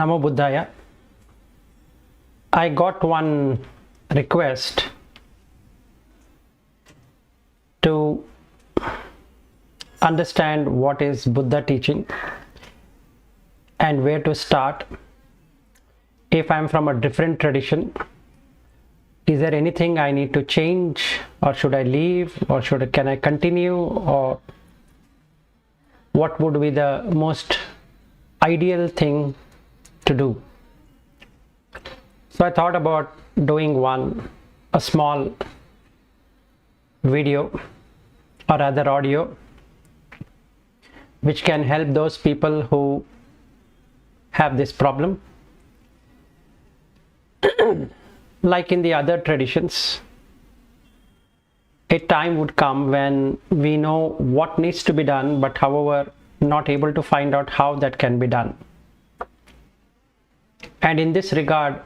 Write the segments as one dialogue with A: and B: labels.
A: Namo Buddhaya. I got one request to understand what is Buddha teaching and where to start. If I'm from a different tradition, is there anything I need to change, or should I leave, or can I continue, or what would be the most ideal thing to do? So I thought about doing a small video or other audio which can help those people who have this problem. Like in the other traditions, a time would come when we know what needs to be done, but however not able to find out how that can be done. And in this regard,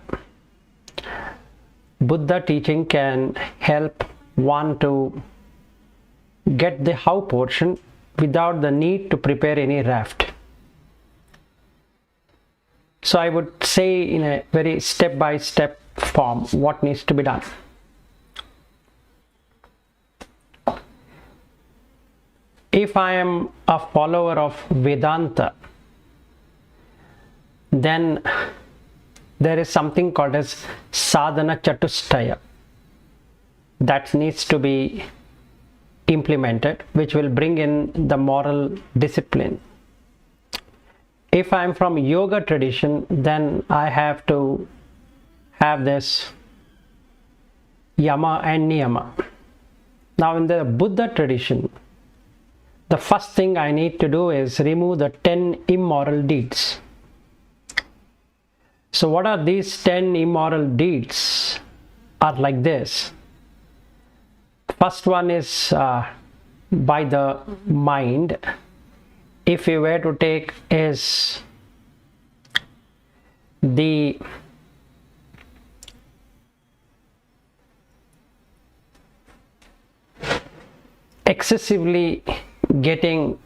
A: Buddha teaching can help one to get the how portion without the need to prepare any raft. So I would say in a very step-by-step form what needs to be done. If I am a follower of Vedanta, then there is something called as sadhana chatustaya that needs to be implemented, which will bring in the moral discipline. If I am from yoga tradition, then I have to have this yama and niyama. Now in the Buddha tradition, the first thing I need to do is remove the 10 immoral deeds. So what are these 10 immoral deeds? Are like this. First one is by the mind. If you were to take is the excessively getting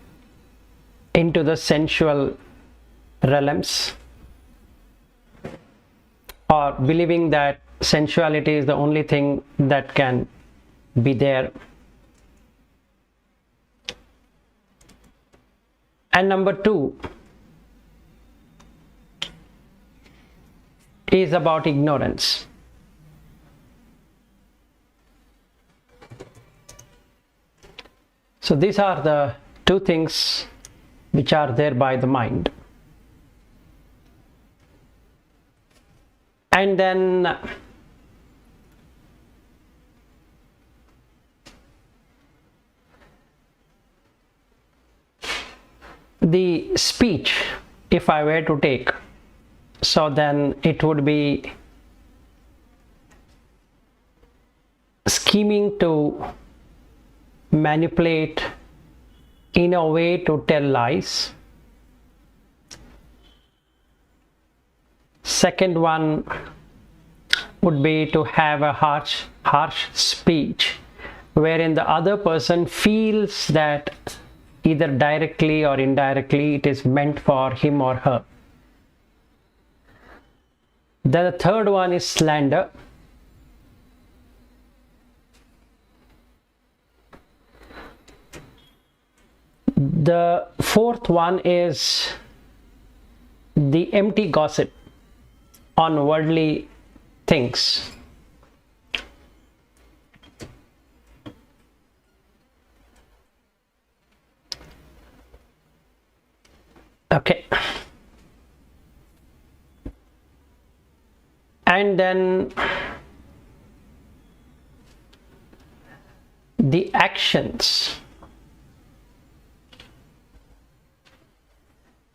A: into the sensual realms, or believing that sensuality is the only thing that can be there. And number 2 is about ignorance. So these are the 2 things which are there by the mind. And then the speech, if I were to take, so then it would be scheming to manipulate in a way to tell lies. Second one would be to have a harsh speech wherein the other person feels that either directly or indirectly it is meant for him or her. Then the third one is slander. The fourth one is the empty gossip on worldly things. Okay. And then the actions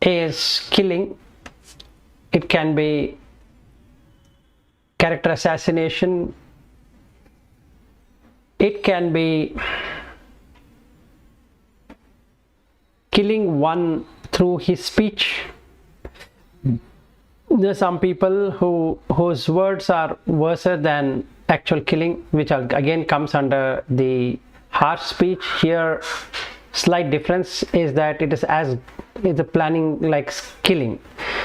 A: is killing. It can be character assassination. It can be killing one through his speech. There are some people whose words are worse than actual killing, which again comes under the harsh speech. Here slight difference is that it is as is the planning, like killing.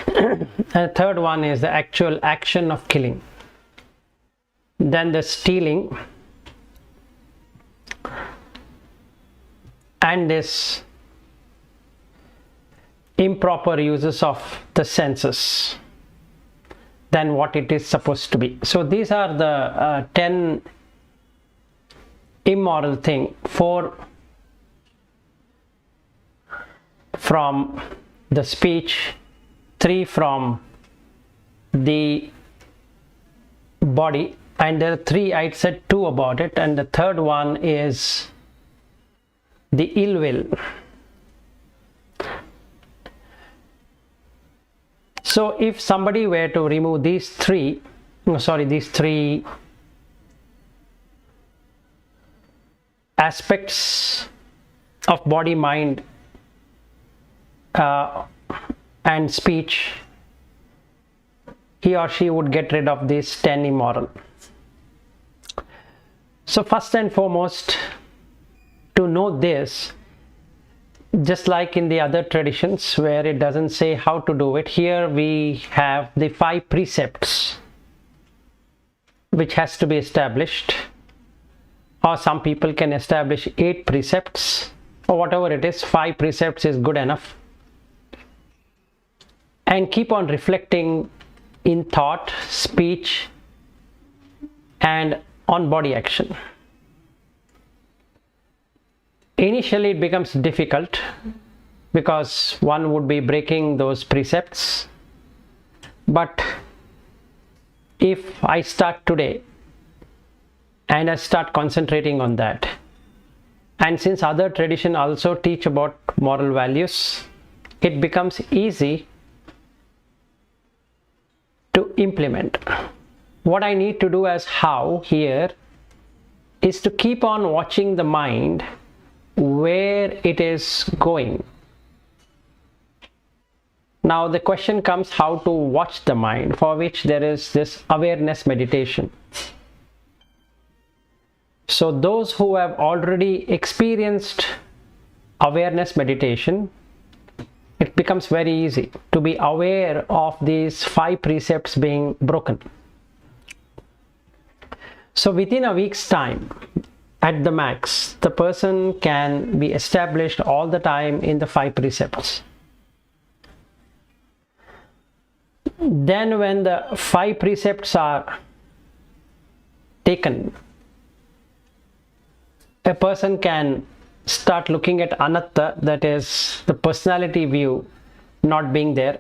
A: And the third one is the actual action of killing. Then the stealing, and this improper uses of the senses than what it is supposed to be. So these are the 10 immoral things. 4 from the speech, 3 from the body, and there are 3, I said 2 about it, and the third one is the ill will. So if somebody were to remove these three aspects of body, mind, and speech, he or she would get rid of these 10 immoral. So first and foremost, to know this, just like in the other traditions where it doesn't say how to do it, here we have the 5 precepts which has to be established, or some people can establish 8 precepts, or whatever it is, 5 precepts is good enough, and keep on reflecting in thought, speech, and on body action. Initially it becomes difficult because one would be breaking those precepts, but if I start today and I start concentrating on that, and since other traditions also teach about moral values, it becomes easy to implement. What I need to do as how here is to keep on watching the mind where it is going. Now the question comes how to watch the mind, for which there is this awareness meditation. So those who have already experienced awareness meditation, it becomes very easy to be aware of these 5 precepts being broken. So within a week's time, at the max, the person can be established all the time in the 5 precepts. Then when the 5 precepts are taken, a person can start looking at anatta, that is the personality view not being there.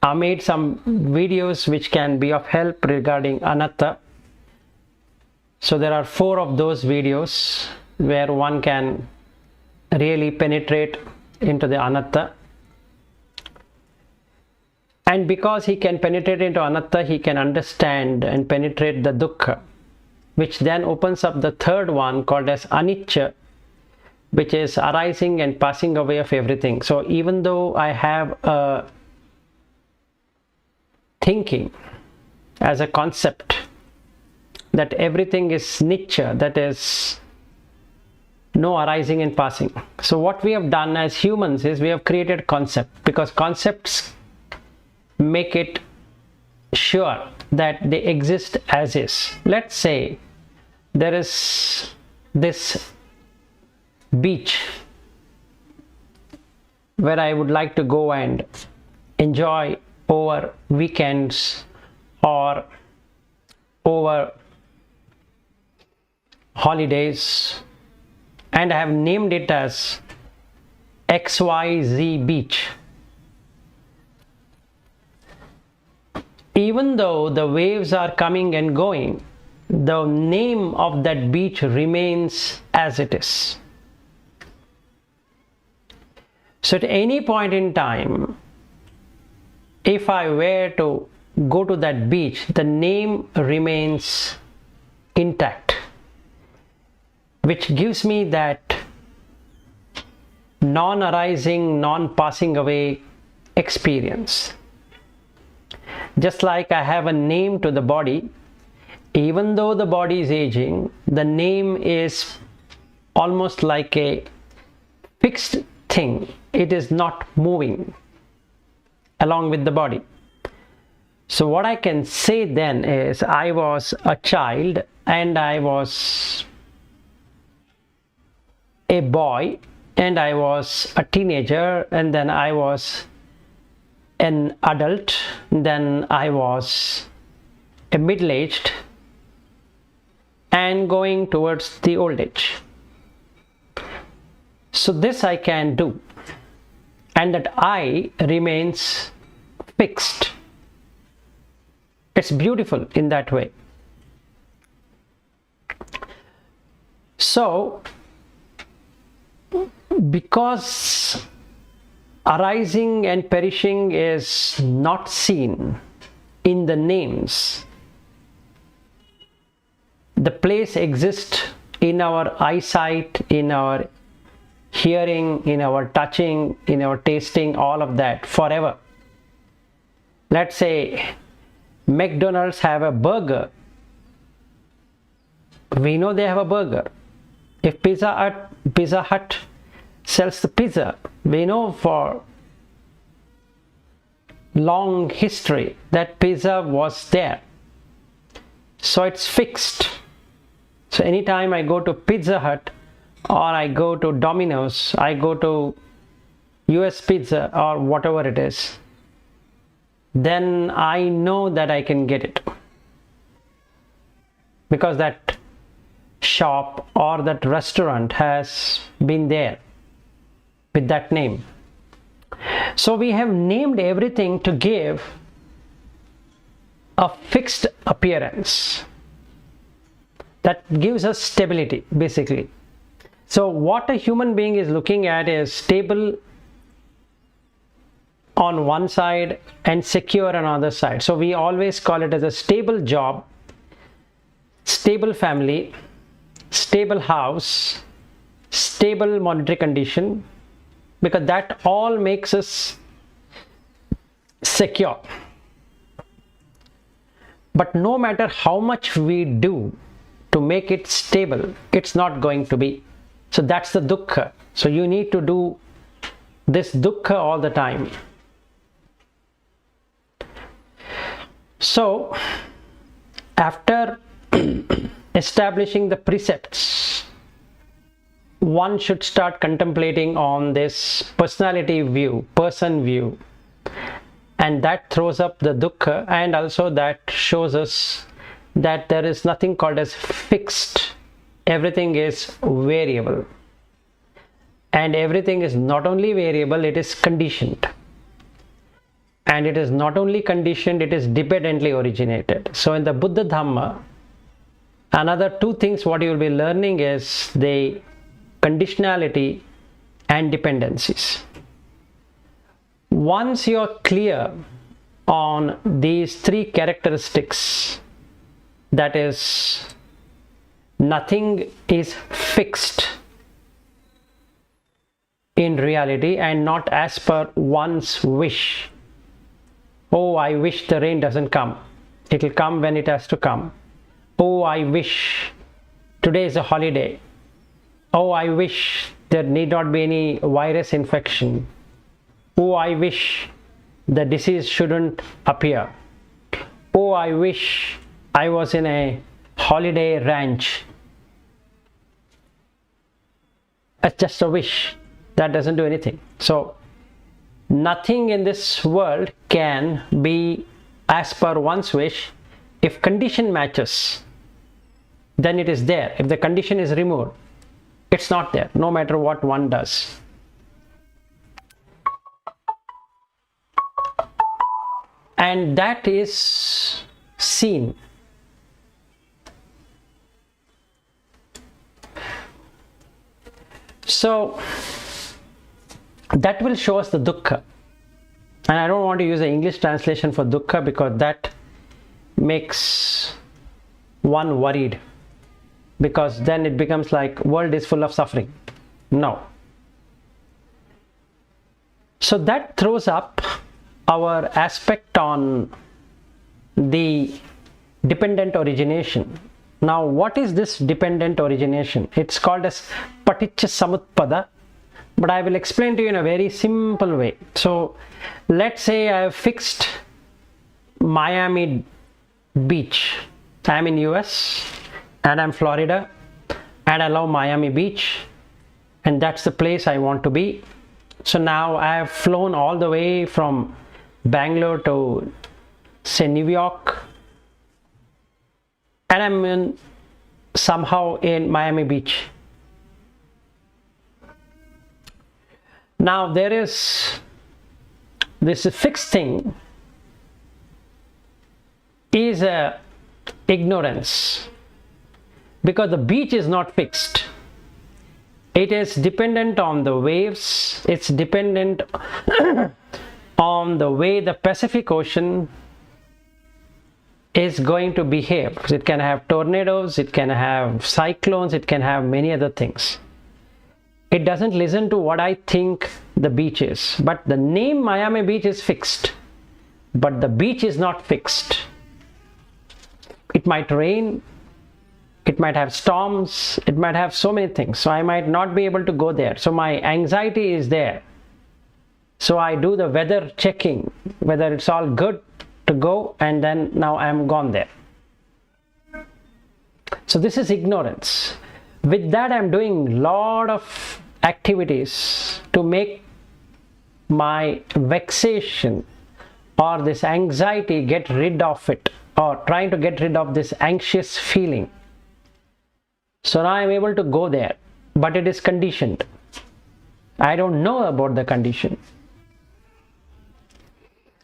A: I made some videos which can be of help regarding anatta. So there are 4 of those videos where one can really penetrate into the anatta. And because he can penetrate into anatta, he can understand and penetrate the dukkha, which then opens up the third one called as anicca, which is arising and passing away of everything. So even though I have a thinking as a concept that everything is nicca, that is no arising and passing. So what we have done as humans is we have created concept, because concepts make it sure that they exist as is. Let's say there is this beach where I would like to go and enjoy over weekends or over holidays, and I have named it as XYZ beach. Even though the waves are coming and going, the name of that beach remains as it is. So at any point in time, if I were to go to that beach, the name remains intact, which gives me that non-arising, non-passing away experience. Just like I have a name to the body, even though the body is aging, the name is almost like a fixed thing. It is not moving along with the body. So what I can say then is, I was a child and I was a boy and I was a teenager, and then I was an adult, then I was a middle-aged and going towards the old age. So this I can do, and that I remains fixed. It's beautiful in that way. So because arising and perishing is not seen in the names, the place exists in our eyesight, in our hearing, in our touching, in our tasting, all of that forever. Let's say McDonald's have a burger. We know they have a burger. If Pizza Hut sells the pizza, we know for long history that pizza was there. So it's fixed. So anytime I go to Pizza Hut or I go to Domino's, I go to US Pizza or whatever it is, then I know that I can get it, because that shop or that restaurant has been there with that name. So we have named everything to give a fixed appearance that gives us stability, basically. So what a human being is looking at is stable on one side and secure on another side. So we always call it as a stable job, stable family, stable house, stable monetary condition, because that all makes us secure. But no matter how much we do to make it stable, it's not going to be. So that's the dukkha. So you need to do this dukkha all the time. So after establishing the precepts, one should start contemplating on this personality view, person view, and that throws up the dukkha, and also that shows us that there is nothing called as fixed. Everything is variable, and everything is not only variable, it is conditioned, and it is not only conditioned, it is dependently originated. So in the Buddha Dhamma, another two things what you will be learning is the conditionality and dependencies. Once you are clear on these three characteristics, that is, nothing is fixed in reality and not as per one's wish. Oh, I wish the rain doesn't come. It will come when it has to come. Oh, I wish today is a holiday. Oh, I wish there need not be any virus infection. Oh, I wish the disease shouldn't appear. Oh, I wish I was in a holiday ranch. It's just a wish. That doesn't do anything. So nothing in this world can be as per one's wish. If condition matches, then it is there. If the condition is removed, it's not there, no matter what one does. And that is seen. So that will show us the dukkha. And I don't want to use the English translation for dukkha because that makes one worried, because then it becomes like world is full of suffering. No. So that throws up our aspect on the dependent origination. Now what is this dependent origination? It's called as paticca samutpada. but I will explain to you in a very simple way. So let's say I have fixed Miami Beach. I'm in US and I'm Florida and I love Miami Beach, and that's the place I want to be. So now I have flown all the way from Bangalore to say New York, and I'm somehow in Miami Beach. Now there is this fixed thing is a ignorance, because the beach is not fixed. It is dependent on the waves. It's dependent on the way the Pacific Ocean is going to behave. It can have tornadoes, it can have cyclones, it can have many other things. It doesn't listen to what I think the beach is. But the name Miami Beach is fixed, but the beach is not fixed. It might rain, it might have storms, it might have so many things. So I might not be able to go there. So my anxiety is there. So I do the weather checking, whether it's all good to go, and then now I'm gone there. So this is ignorance. With that, I'm doing lot of activities to make my vexation or this anxiety get rid of it, or trying to get rid of this anxious feeling. So now I'm able to go there, but it is conditioned. I don't know about the condition.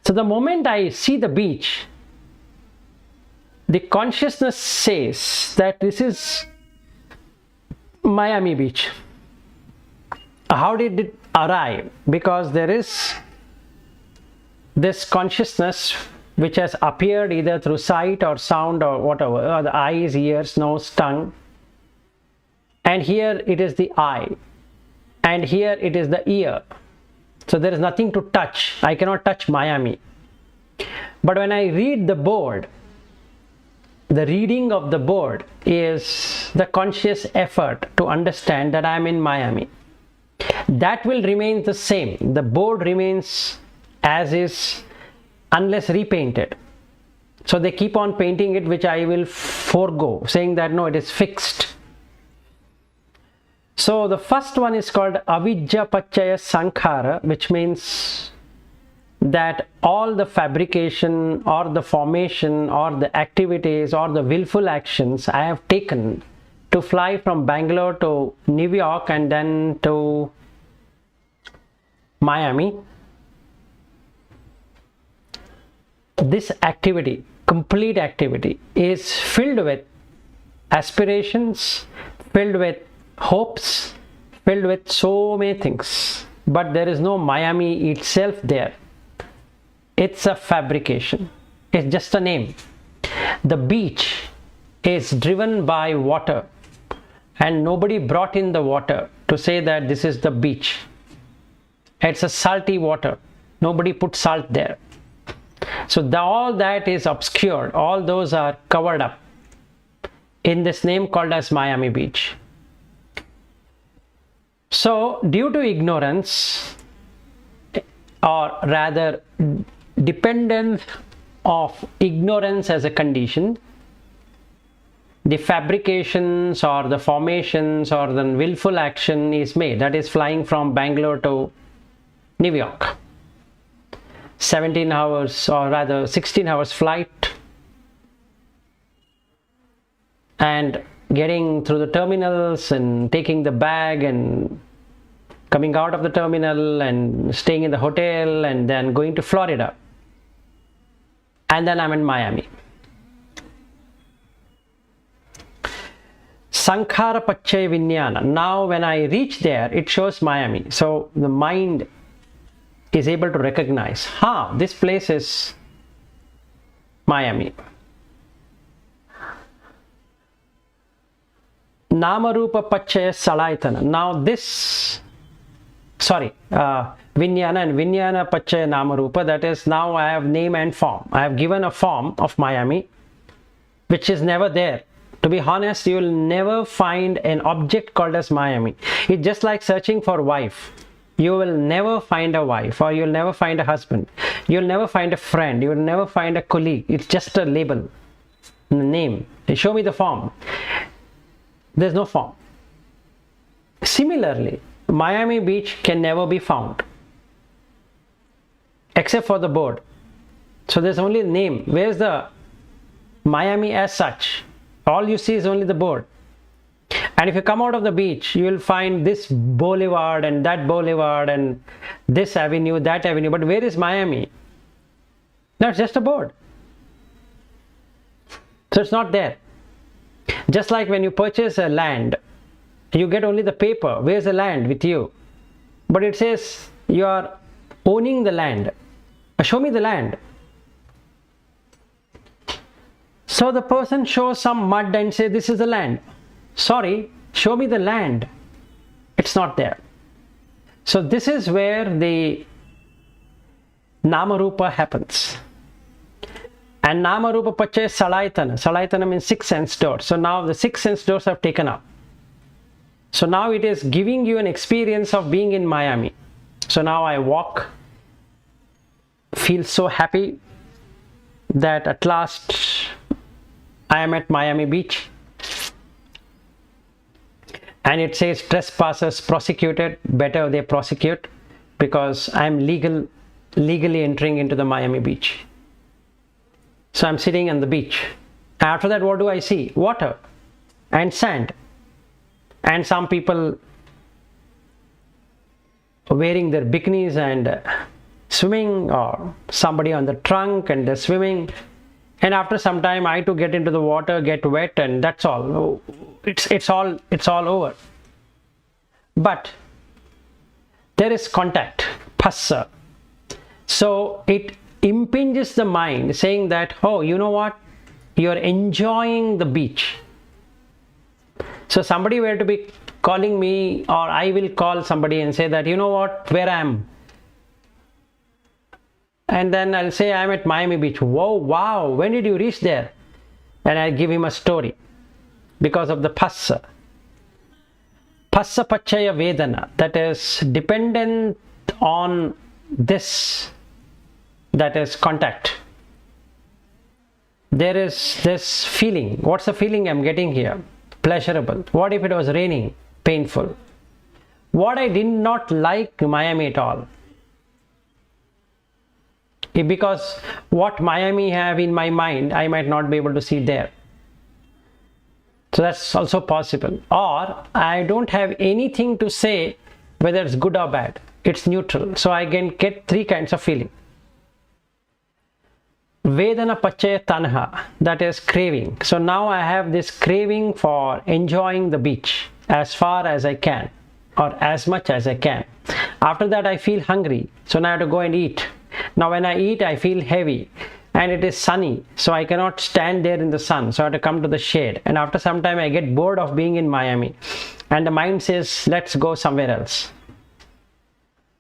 A: So the moment I see the beach, the consciousness says that this is Miami Beach. How did it arrive? Because there is this consciousness which has appeared either through sight or sound or whatever, or the eyes, ears, nose, tongue. And here it is the eye, and here it is the ear. So there is nothing to touch. I cannot touch Miami. But when I read the board, the reading of the board is the conscious effort to understand that I am in Miami. That will remain the same. The board remains as is unless repainted. So they keep on painting it, which I will forego, saying that no, it is fixed. So the first one is called Avijja Pachaya Sankhara, which means that all the fabrication or the formation or the activities or the willful actions I have taken to fly from Bangalore to New York and then to Miami, this activity, complete activity, is filled with aspirations, filled with hopes, filled with so many things, but there is no Miami itself there. It's a fabrication. It's just a name. The beach is driven by water, and nobody brought in the water to say that this is the beach. It's a salty water. Nobody put salt there. So all that is obscured. All those are covered up in this name called as Miami Beach. So due to ignorance, or rather dependence of ignorance as a condition, the fabrications or the formations or the willful action is made. That is flying from Bangalore to New York. 17 hours or rather 16 hours flight, and getting through the terminals and taking the bag and coming out of the terminal and staying in the hotel and then going to Florida, and then I'm in Miami. Sankhara Pachaya Vinyana. Now when I reach there, it shows Miami. So the mind is able to recognize, this place is Miami. Namarupa Pachaya Salayatana. Now this, Vinyana and Vinyana Pachaya Namarupa, that is, now I have name and form. I have given a form of Miami, which is never there. To be honest, you will never find an object called as Miami. It's just like searching for wife. You will never find a wife, or you'll never find a husband. You'll never find a friend. You'll never find a colleague. It's just a label, a name. Show me the form. There's no form. Similarly, Miami Beach can never be found except for the board. So there's only a name. Where's the Miami as such? All you see is only the board. And if you come out of the beach, you will find this boulevard and that boulevard and this avenue, that avenue. But where is Miami? No, it's just a board. So it's not there. Just like when you purchase a land, you get only the paper. Where's the land with you? But it says you are owning the land. Show me the land. So the person shows some mud and says, this is the land. Sorry, show me the land. It's not there. So this is where the Namarupa happens. And Namarupa Paccaya Salaitana. Salaitana means six sense doors. So now the six sense doors have taken up. So now it is giving you an experience of being in Miami. So now I walk, feel so happy that at last I am at Miami Beach. And it says trespassers prosecuted. Better they prosecute, because I am legally entering into the Miami Beach. So I'm sitting on the beach. After that, what do I see? Water and sand. And some people wearing their bikinis and swimming, or somebody on the trunk and they're swimming. And after some time, I too get into the water, get wet, and that's all. It's all over. But there is contact, phassa. So it impinges the mind, saying that, oh, you know what? You're enjoying the beach. So somebody were to be calling me, or I will call somebody and say that, you know what, where I am. And then I'll say I'm at Miami Beach. Whoa, wow, when did you reach there? And I give him a story because of the phassa. Phassa Paccaya Vedana, that is dependent on this, that is contact. There is this feeling. What's the feeling I'm getting here? Pleasurable. What if it was raining? Painful. What I did not like Miami at all. Because what Miami have in my mind, I might not be able to see there. So that's also possible. Or I don't have anything to say whether it's good or bad. It's neutral. So I can get three kinds of feeling. Vedana Paccaya Tanha, that is craving. So now I have this craving for enjoying the beach as far as I can, or as much as I can. After that, I feel hungry. So now I have to go and eat. Now when I eat, I feel heavy. And it is sunny, so I cannot stand there in the sun, so I have to come to the shade. And after some time, I get bored of being in Miami, and the mind says, let's go somewhere else.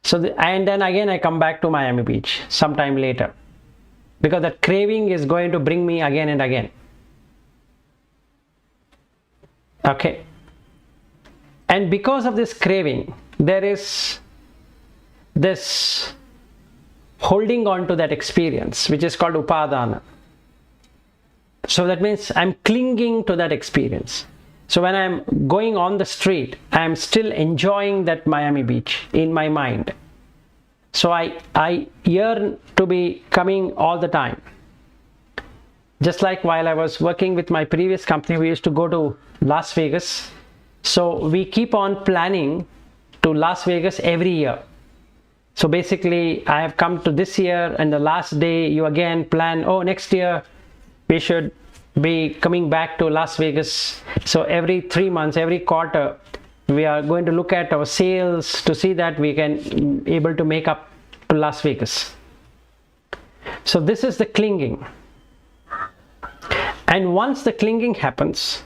A: So and then again I come back to Miami Beach sometime later, because that craving is going to bring me again and again. Okay. And because of this craving, there is this holding on to that experience, which is called upadana. So that means I'm clinging to that experience. So when I'm going on the street, I'm still enjoying that Miami Beach in my mind. So I yearn to be coming all the time. Just like while I was working with my previous company, we used to go to Las Vegas. So we keep on planning to Las Vegas every year. So basically, I have come to this year, and the last day you again plan, oh, next year we should be coming back to Las Vegas. So every 3 months, every quarter, we are going to look at our sales to see that we can able to make up to Las Vegas. So this is the clinging. And once the clinging happens,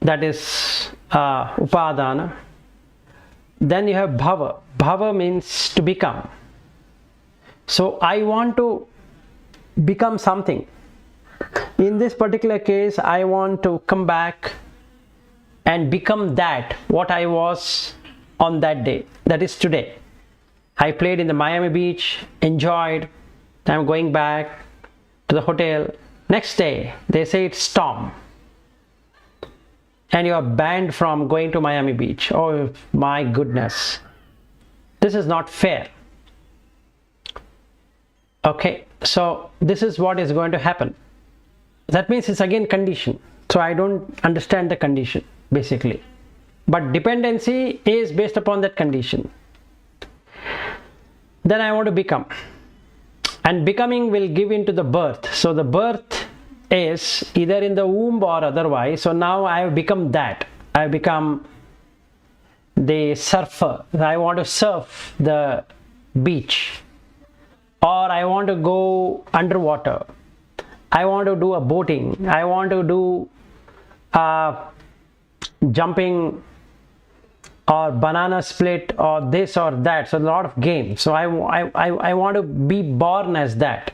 A: that is upadana, then you have bhava. Bhava means to become. So I want to become something. In this particular case, I want to come back and become that what I was on that day, that is today. I played in the Miami Beach, enjoyed. I'm going back to the hotel. Next day, they say it's storm. And you are banned from going to Miami Beach. Oh my goodness. This is not fair. Okay, so this is what is going to happen. That means it's again condition. So I don't understand the condition basically. But dependency is based upon that condition. Then I want to become. And becoming will give into the birth. So the birth is either in the womb or otherwise. So now I have become that. I have become the surfer. I want to surf the beach. Or I want to go underwater. I want to do a boating. I want to do jumping or banana split or this or that. So a lot of games. So I want to be born as that.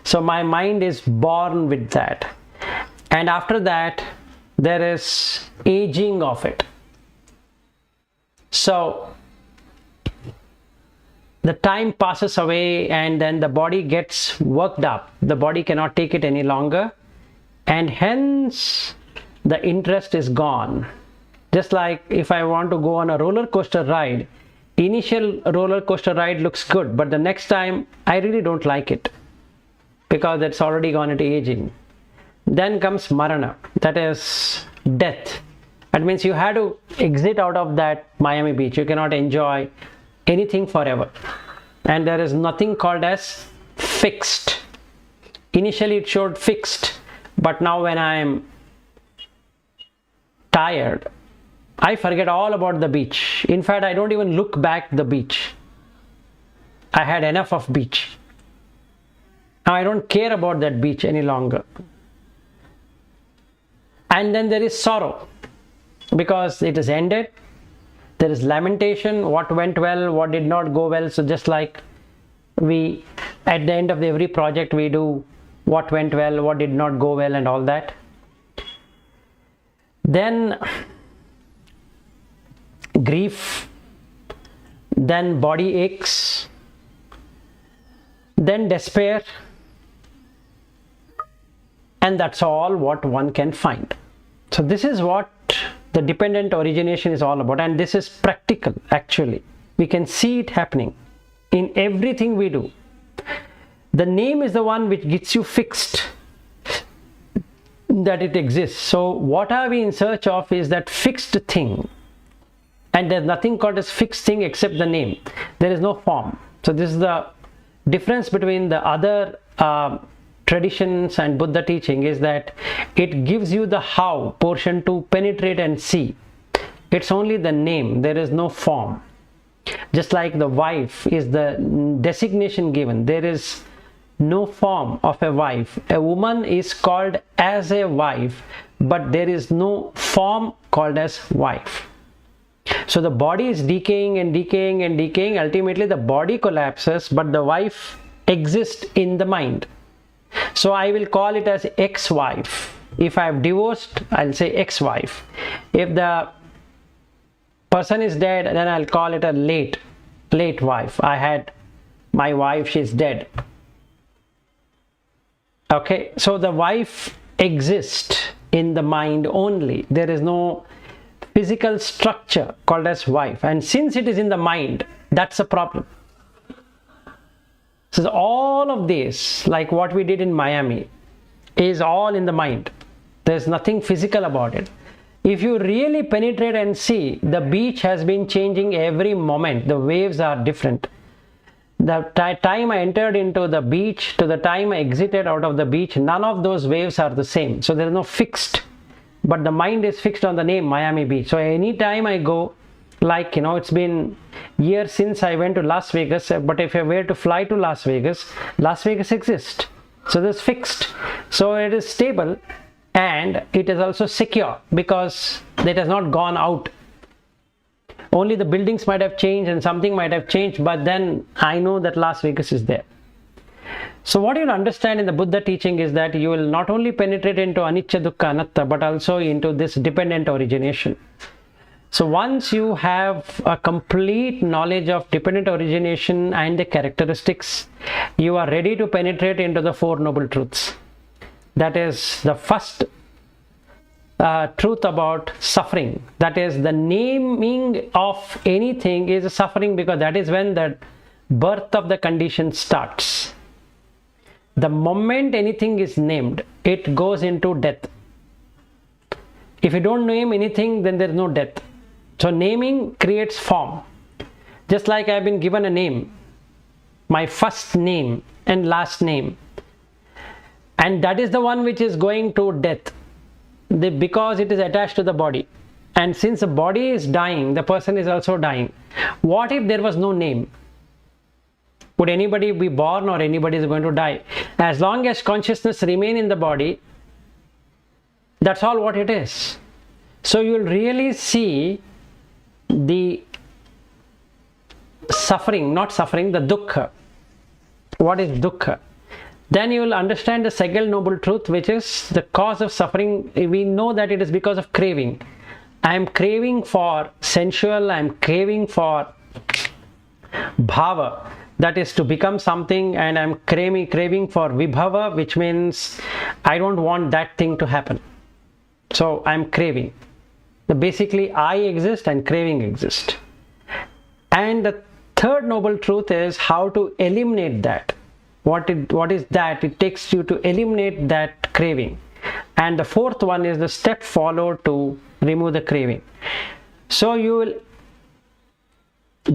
A: So my mind is born with that. And after that, there is aging of it. So the time passes away and then the body gets worked up. The body cannot take it any longer. And hence the interest is gone. Just like if I want to go on a roller coaster ride, initial roller coaster ride looks good, but the next time I really don't like it because it's already gone into aging. Then comes marana, that is death. That means you have to exit out of that Miami Beach. You cannot enjoy anything forever. And there is nothing called as fixed. Initially it showed fixed, but now when I am tired, I forget all about the beach. In fact, I don't even look back the beach. I had enough of beach. Now I don't care about that beach any longer. And then there is sorrow because it is ended. There is lamentation, what went well, what did not go well. So just like we, at the end of every project, we do what went well, what did not go well and all that. Then grief, then body aches, then despair, and that's all what one can find. So this is what the dependent origination is all about, and this is practical actually. We can see it happening in everything we do. The name is the one which gets you fixed that it exists. So what are we in search of is that fixed thing. And there's nothing called as fixed thing except the name. There is no form. So this is the difference between the other traditions and Buddha teaching, is that it gives you the how portion to penetrate and see. It's only the name. There is no form. Just like the wife is the designation given. There is no form of a wife. A woman is called as a wife, but there is no form called as wife. So the body is decaying and decaying and decaying. Ultimately the body collapses, but the wife exists in the mind. So I will call it as ex-wife. If I have divorced, I'll say ex-wife. If the person is dead, then I'll call it a late wife. I had my wife, she's dead. Okay, so the wife exists in the mind only. There is no physical structure called as wife, and since it is in the mind, that's a problem. So all of this, like what we did in Miami, is all in the mind. There's nothing physical about it. If you really penetrate and see, the beach has been changing every moment. The waves are different. The time I entered into the beach to the time I exited out of the beach, none of those waves are the same. So there is no fixed. But the mind is fixed on the name Miami Beach. So anytime I go, like, it's been years since I went to Las Vegas, but if I were to fly to Las Vegas exists. So this fixed. So it is stable and it is also secure because it has not gone out. Only the buildings might have changed and something might have changed, but then I know that Las Vegas is there. So what you'll understand in the Buddha teaching is that you will not only penetrate into anicca, dukkha, anatta, but also into this dependent origination. So once you have a complete knowledge of dependent origination and the characteristics, you are ready to penetrate into the Four Noble Truths. That is the first truth about suffering. That is, the naming of anything is suffering, because that is when the birth of the condition starts. The moment anything is named, it goes into death. If you don't name anything, then there is no death. So naming creates form. Just like I have been given a name, my first name and last name, and that is the one which is going to death, because it is attached to the body. And since the body is dying, the person is also dying. What if there was no name? Would anybody be born, or anybody is going to die? As long as consciousness remain in the body, that's all what it is. So you will really see the suffering, not suffering, the dukkha. What is dukkha? Then you will understand the second noble truth, which is the cause of suffering. We know that it is because of craving. I am craving for sensual, I am craving for bhava, that is to become something, and I am craving for vibhava, which means I don't want that thing to happen. So I am craving. Basically, I exist and craving exist. And the third noble truth is how to eliminate that. What is that? It takes you to eliminate that craving. And the fourth one is the step followed to remove the craving. So you will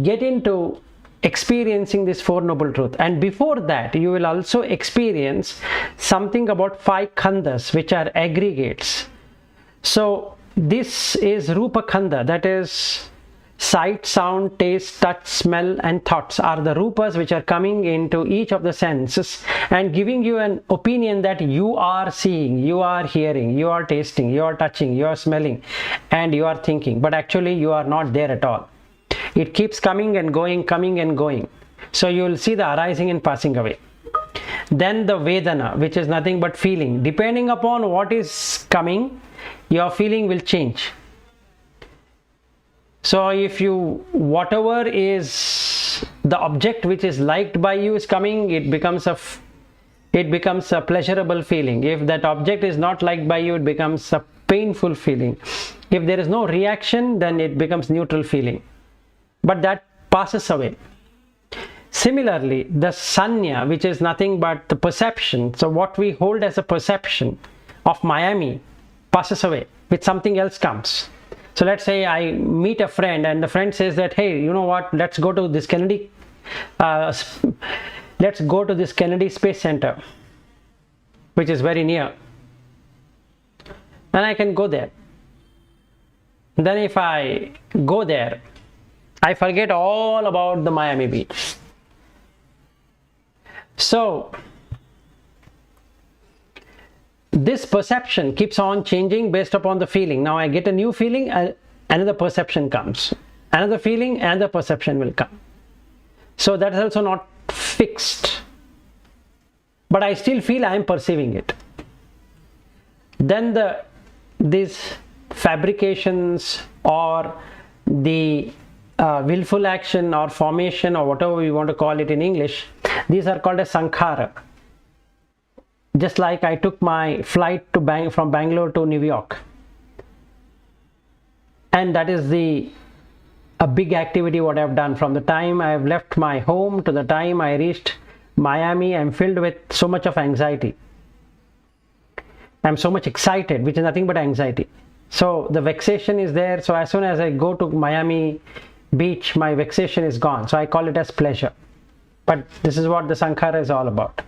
A: get into experiencing this Four Noble Truth. And before that, you will also experience something about 5 khandhas, which are aggregates. So this is Rupa Khandha, that is sight, sound, taste, touch, smell and thoughts are the rupas which are coming into each of the senses and giving you an opinion that you are seeing, you are hearing, you are tasting, you are touching, you are smelling and you are thinking, but actually you are not there at all. It keeps coming and going, coming and going. So you will see the arising and passing away. Then the Vedana, which is nothing but feeling. Depending upon what is coming, your feeling will change. So if whatever is the object which is liked by you is coming, it becomes a pleasurable feeling. If that object is not liked by you, it becomes a painful feeling. If there is no reaction, then it becomes neutral feeling. But that passes away. Similarly, the sanya, which is nothing but the perception. So what we hold as a perception of Miami passes away, with something else comes. So let's say I meet a friend and the friend says that, hey, you know what, let's go to this Kennedy Space Center, which is very near, and I can go there. Then if I go there, I forget all about the Miami Beach. So this perception keeps on changing based upon the feeling. Now I get a new feeling, another perception comes. Another feeling, another perception will come. So that is also not fixed. But I still feel I am perceiving it. Then these fabrications or the willful action or formation or whatever we want to call it in English, these are called as sankhara. Just like I took my flight from Bangalore to New York, and that is a big activity what I have done. From the time I have left my home to the time I reached Miami, I am filled with so much of anxiety. I am so much excited, which is nothing but anxiety. So the vexation is there. So as soon as I go to Miami Beach, my vexation is gone. So I call it as pleasure. But this is what the sankhara is all about.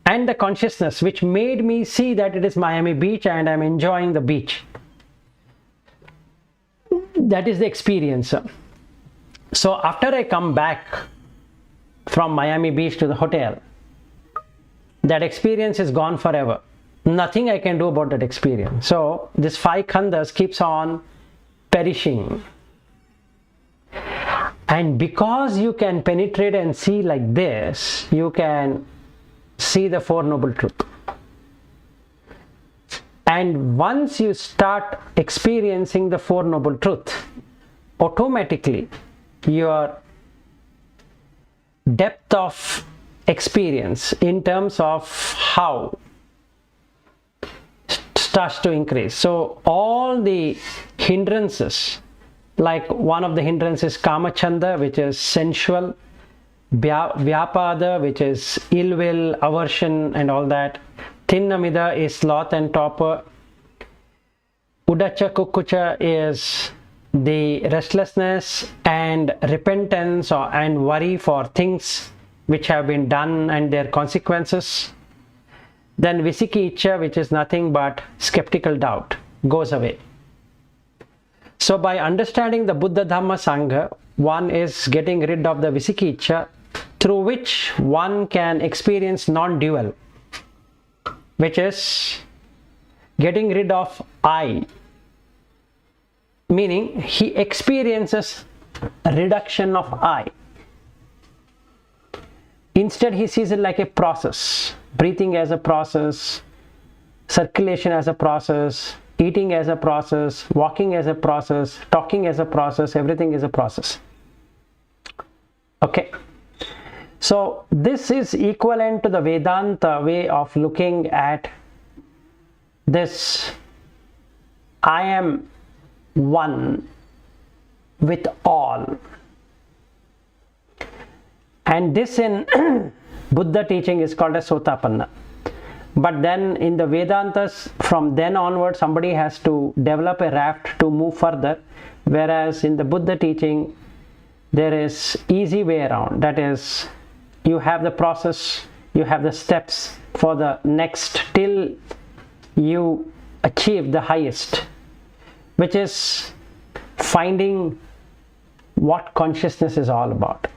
A: And the consciousness which made me see that it is Miami Beach and I'm enjoying the beach. That is the experience. So after I come back from Miami Beach to the hotel, that experience is gone forever. Nothing I can do about that experience. So this 5 khandhas keeps on perishing. And because you can penetrate and see like this, you can see the Four Noble Truths. And once you start experiencing the Four Noble Truths, automatically your depth of experience in terms of how starts to increase. So all the hindrances, like one of the hindrances kamachanda, which is sensual, vyapada, which is ill will, aversion and all that, thinnamida is sloth and torpor, udacha kukucha is the restlessness and repentance and worry for things which have been done and their consequences. Then visikiccha, which is nothing but skeptical doubt, goes away. So by understanding the Buddha Dhamma Sangha, one is getting rid of the visikiccha, through which one can experience non-dual, which is getting rid of I, meaning he experiences a reduction of I. Instead, he sees it like a process, breathing as a process, circulation as a process, eating as a process, walking as a process, talking as a process, everything is a process. Okay. So this is equivalent to the Vedanta way of looking at this. I am one with all. And this in Buddha teaching is called as Sotapanna. But then in the Vedantas, from then onward, somebody has to develop a raft to move further. Whereas in the Buddha teaching, there is easy way around. That is, you have the process, you have the steps for the next till you achieve the highest, which is finding what consciousness is all about.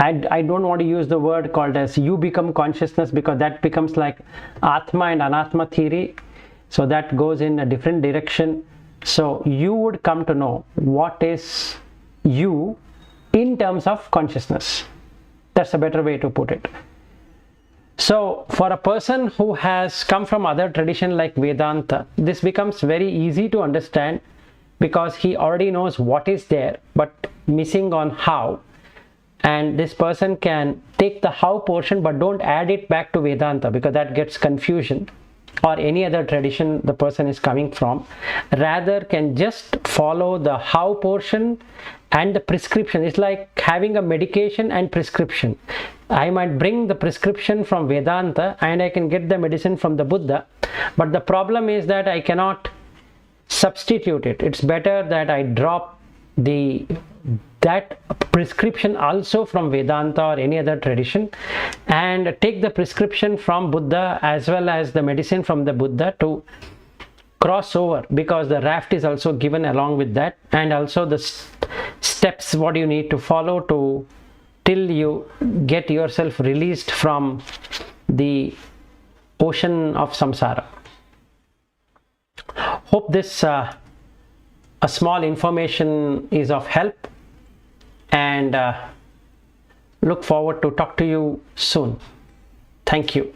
A: I don't want to use the word called as you become consciousness, because that becomes like Atma and Anatma theory. So that goes in a different direction. So you would come to know what is you in terms of consciousness. That's a better way to put it. So for a person who has come from other tradition like Vedanta, this becomes very easy to understand, because he already knows what is there but missing on how. And this person can take the how portion but don't add it back to Vedanta, because that gets confusion, or any other tradition the person is coming from. Rather can just follow the how portion and the prescription. It's like having a medication and prescription. I might bring the prescription from Vedanta and I can get the medicine from the Buddha, but the problem is that I cannot substitute it. It's better that I drop that prescription also from Vedanta or any other tradition and take the prescription from Buddha as well as the medicine from the Buddha to cross over, because the raft is also given along with that, and also the steps what you need to follow to till you get yourself released from the ocean of samsara. Hope this a small information is of help, and look forward to talk to you soon. Thank you.